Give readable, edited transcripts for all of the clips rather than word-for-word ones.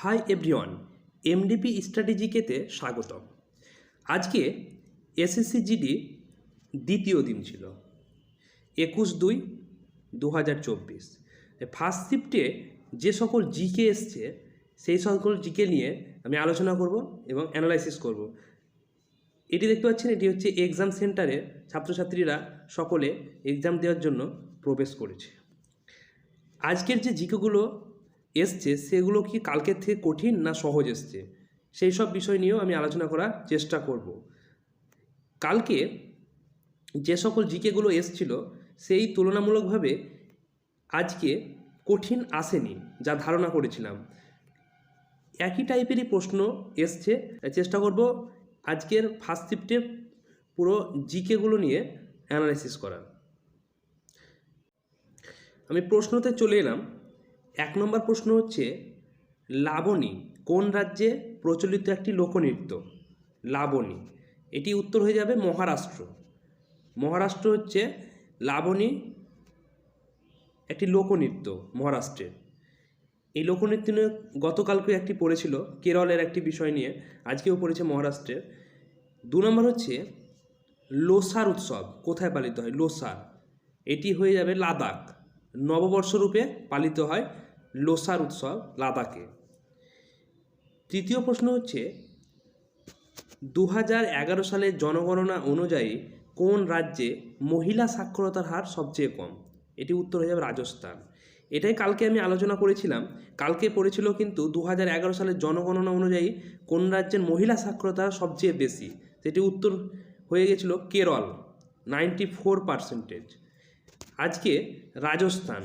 Hi everyone, MDP স্ট্র্যাটেজিকেতে স্বাগতম। আজকে SSC GD দ্বিতীয় দিন ছিল, 21/2/2024। ফার্স্ট শিফটে যে সকল জিকে এসছে সেই সকল জিকে নিয়ে আমি আলোচনা করব এবং অ্যানালাইসিস করব। এটি দেখতে পাচ্ছেন, এটি হচ্ছে এক্সাম সেন্টারে ছাত্রছাত্রীরা সকলে এক্সাম দেওয়ার জন্য প্রবেশ করেছে। আজকের যে জিকেগুলো এসছে সেগুলো কি কালকের থেকে কঠিন না সহজ এসছে, সেই সব বিষয় নিয়েও আমি আলোচনা করার চেষ্টা করব। কালকে যে সকল জিকেগুলো এসছিল সেই তুলনামূলকভাবে আজকে কঠিন আসেনি যা ধারণা করেছিলাম। একই টাইপেরই প্রশ্ন এসছে, চেষ্টা করব আজকের ফার্স্ট শিফটে পুরো জিকেগুলো নিয়ে অ্যানালাইসিস করার। আমি প্রশ্নতে চলে এলাম। 1 নম্বর প্রশ্ন হচ্ছে, লাবণী কোন রাজ্যে প্রচলিত একটি লোকনৃত্য? লাবণী, এটি উত্তর হয়ে যাবে মহারাষ্ট্র। মহারাষ্ট্র হচ্ছে লাবণী একটি লোকনৃত্য মহারাষ্ট্রের। এই লোকনৃত্য নিয়ে গতকালকে একটি পড়েছিল কেরলের একটি বিষয় নিয়ে, আজকেও পড়েছে মহারাষ্ট্রের। 2 নম্বর হচ্ছে লোসার উৎসব কোথায় পালিত হয়? লোসার, এটি হয়ে যাবে লাদাখ। নববর্ষ রূপে পালিত হয় লোসার উৎসব লাদাখে। তৃতীয় প্রশ্ন হচ্ছে, 2011 সালের জনগণনা অনুযায়ী কোন রাজ্যে মহিলা সাক্ষরতার হার সবচেয়ে কম? এটি উত্তর হয়ে যাবে রাজস্থান। এটাই কালকে আমি আলোচনা করেছিলাম। কালকে পড়েছিল কিন্তু 2011 সালের জনগণনা অনুযায়ী কোন রাজ্যের মহিলা সাক্ষরতার হার সবচেয়ে বেশি, সেটি উত্তর হয়ে গেছিল কেরল, 94%। আজকে রাজস্থান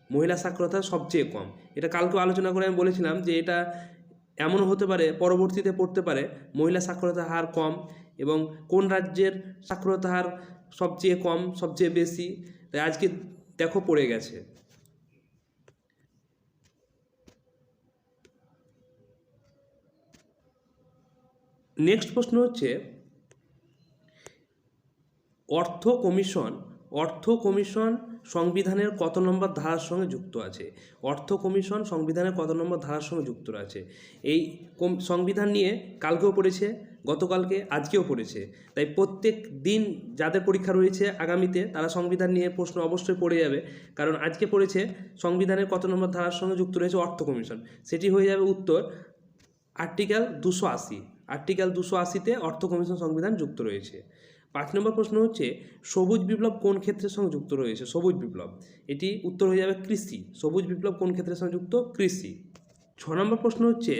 মহিলা সাক্ষরতা সবচেয়ে কম। এটা কালকেও আলোচনা করে আমি বলেছিলাম যে এটা এমনও হতে পারে পরবর্তীতে পড়তে পারে মহিলা সাক্ষরতার হার কম এবং কোন রাজ্যের সাক্ষরতার হার সবচেয়ে কম সবচেয়ে বেশি, তাই আজকে দেখো পড়ে গেছে। নেক্সট প্রশ্ন হচ্ছে, অর্থ কমিশন সংবিধানের কত নম্বর ধারার সঙ্গে যুক্ত আছে? অর্থ কমিশন সংবিধানের কত নম্বর ধারার সঙ্গে যুক্ত আছে? এই সংবিধান নিয়ে কালকেও পড়েছে, গতকালকে, আজকেও পড়েছে। তাই প্রত্যেক দিন যাদের পরীক্ষা রয়েছে আগামীতে তারা সংবিধান নিয়ে প্রশ্ন অবশ্যই পড়ে যাবে, কারণ আজকে পড়েছে সংবিধানের কত নম্বর ধারার সঙ্গে যুক্ত রয়েছে অর্থ কমিশন। সেটি হয়ে যাবে উত্তর আর্টিকেল 280। আর্টিকেল 280-তে অর্থ কমিশন সংবিধান যুক্ত রয়েছে। 5 নম্বর প্রশ্ন হচ্ছে, সবুজ বিপ্লব কোন ক্ষেত্রের সঙ্গে যুক্ত রয়েছে? সবুজ বিপ্লব, এটি উত্তর হয়ে যাবে কৃষি। সবুজ বিপ্লব কোন ক্ষেত্রের সঙ্গে যুক্ত? কৃষি। 6 নম্বর প্রশ্ন হচ্ছে,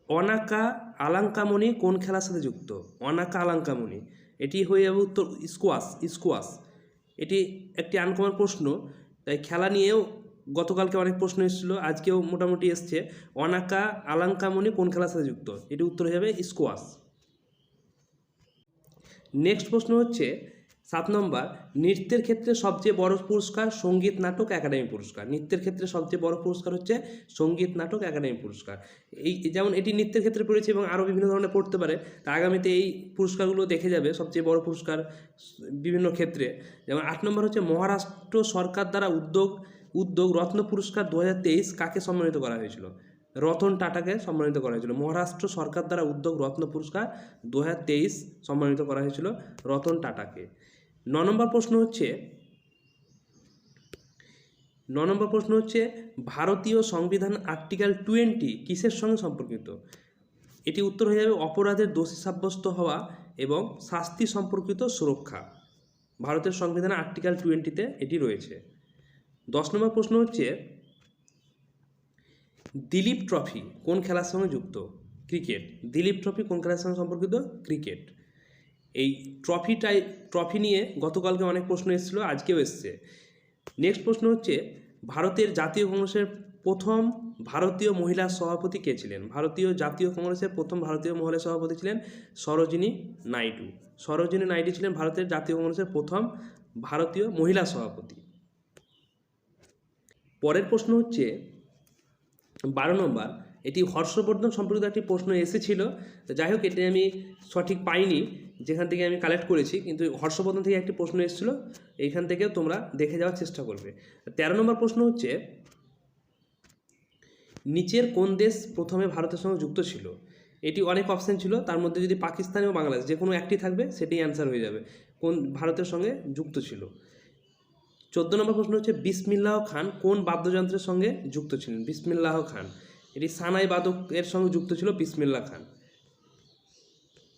অনাকা আলাঙ্কামণি কোন খেলার সাথে যুক্ত? অনাকা আলাঙ্কামণি, এটি হয়ে যাবে উত্তর স্কোয়াশ। এটি একটি আনকমন প্রশ্ন, তাই খেলা নিয়েও গতকালকে অনেক প্রশ্ন এসেছিল, আজকেও মোটামুটি এসছে। অনাকা আলাঙ্কামণি কোন খেলার সাথে যুক্ত? এটি উত্তর হয়ে যাবে স্কোয়াশ। নেক্সট প্রশ্ন হচ্ছে 7 নম্বর, নৃত্যের ক্ষেত্রে সবচেয়ে বড় পুরস্কার সঙ্গীত নাটক একাডেমি পুরস্কার। নৃত্যের ক্ষেত্রে সবচেয়ে বড় পুরস্কার হচ্ছে সঙ্গীত নাটক একাডেমি পুরস্কার। এই যেমন এটি নৃত্যের ক্ষেত্রে পড়েছে এবং আরও বিভিন্ন ধরনের পড়তে পারে, তা আগামীতে এই পুরস্কারগুলো দেখে যাবে সবচেয়ে বড় পুরস্কার বিভিন্ন ক্ষেত্রে। যেমন 8 নম্বর হচ্ছে, মহারাষ্ট্র সরকার দ্বারা উদ্যোগ রত্ন পুরস্কার 2023 কাকে সম্মানিত করা হয়েছিল? রতন টাটাকে সম্মানিত করা হয়েছিল। মহারাষ্ট্র সরকার দ্বারা উদ্যোগ রত্ন পুরস্কার 2023 সম্মানিত করা হয়েছিল রতন টাটাকে। 9 নম্বর প্রশ্ন হচ্ছে, ভারতীয় সংবিধান আর্টিকেল 20 কিসের সঙ্গে সম্পর্কিত? এটি উত্তর হয়ে যাবে অপরাধের দোষী সাব্যস্ত হওয়া এবং শাস্তি সম্পর্কিত সুরক্ষা। ভারতের সংবিধান আর্টিকেল 20-তে এটি রয়েছে। 10 নম্বর প্রশ্ন হচ্ছে, দিলীপ ট্রফি কোন খেলার সঙ্গে যুক্ত? ক্রিকেট। দিলীপ ট্রফি কোন খেলার সঙ্গে সম্পর্কিত? ক্রিকেট। এই ট্রফি নিয়ে গতকালকে অনেক প্রশ্ন এসেছিলো, আজকেও এসছে। নেক্সট প্রশ্ন হচ্ছে, ভারতের জাতীয় কংগ্রেসের প্রথম ভারতীয় মহিলা সভাপতি কে ছিলেন? ভারতীয় জাতীয় কংগ্রেসের প্রথম ভারতীয় মহিলা সভাপতি ছিলেন সরোজিনী নাইডু। সরোজিনী নাইডু ছিলেন ভারতের জাতীয় কংগ্রেসের প্রথম ভারতীয় মহিলা সভাপতি। পরের প্রশ্ন হচ্ছে 12 নম্বর, এটি হর্ষবর্ধন সম্পর্কিত একটি প্রশ্ন এসেছিল, যাই হোক এটি আমি সঠিক পাইনি যেখান থেকে আমি কালেক্ট করেছি, কিন্তু হর্ষবর্ধন থেকে একটি প্রশ্ন এসেছিল, এইখান থেকেও তোমরা দেখে যাওয়ার চেষ্টা করবে। 13 নম্বর প্রশ্ন হচ্ছে, নিচের কোন দেশ প্রথমে ভারতের সঙ্গে যুক্ত ছিল? এটি অনেক অপশান ছিল, তার মধ্যে যদি পাকিস্তান এবং বাংলাদেশ যে কোনো একটি থাকবে সেটাই অ্যান্সার হয়ে যাবে কোন ভারতের সঙ্গে যুক্ত ছিল। 14 নম্বর প্রশ্ন হচ্ছে বিসমিল্লাহ খান কোন বাদ্যযন্ত্রের সঙ্গে যুক্ত ছিলেন? বিসমিল্লাহ খান এটি সানাই বাদকের সঙ্গে যুক্ত ছিল বিসমিল্লাহ খান।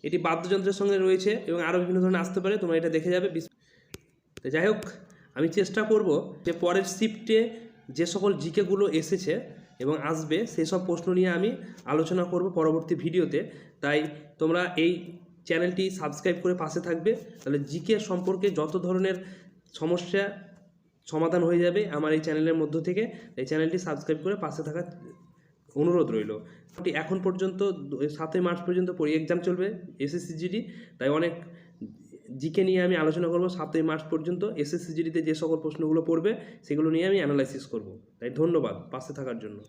এটি বাদ্যযন্ত্রের সঙ্গে রয়েছে এবং আরও বিভিন্ন ধরনের আসতে পারে, তোমরা এটা দেখে যাবে। তো যাই হোক, আমি চেষ্টা করব যে পরের শিফটে যে সকল জিকেগুলো এসেছে এবং আসবে সেই সব প্রশ্ন নিয়ে আমি আলোচনা করব পরবর্তী ভিডিওতে। তাই তোমরা এই চ্যানেলটি সাবস্ক্রাইব করে পাশে থাকবে, তাহলে জিকে সম্পর্কে যত ধরনের সমস্যা সমাধান হয়ে যাবে আমার এই চ্যানেলের মধ্য থেকে। এই চ্যানেলটি সাবস্ক্রাইব করে পাশে থাকার অনুরোধ রইল। এখন পর্যন্ত 7ই মার্চ পর্যন্ত এক্সাম চলবে এসএসসি জিডি, তাই অনেক জিকে নিয়ে আমি আলোচনা করব। 7ই মার্চ পর্যন্ত এসএসসি জিডিতে যে সকল প্রশ্নগুলো পড়বে সেগুলো নিয়ে আমি অ্যানালাইসিস করব। তাই ধন্যবাদ পাশে থাকার জন্য।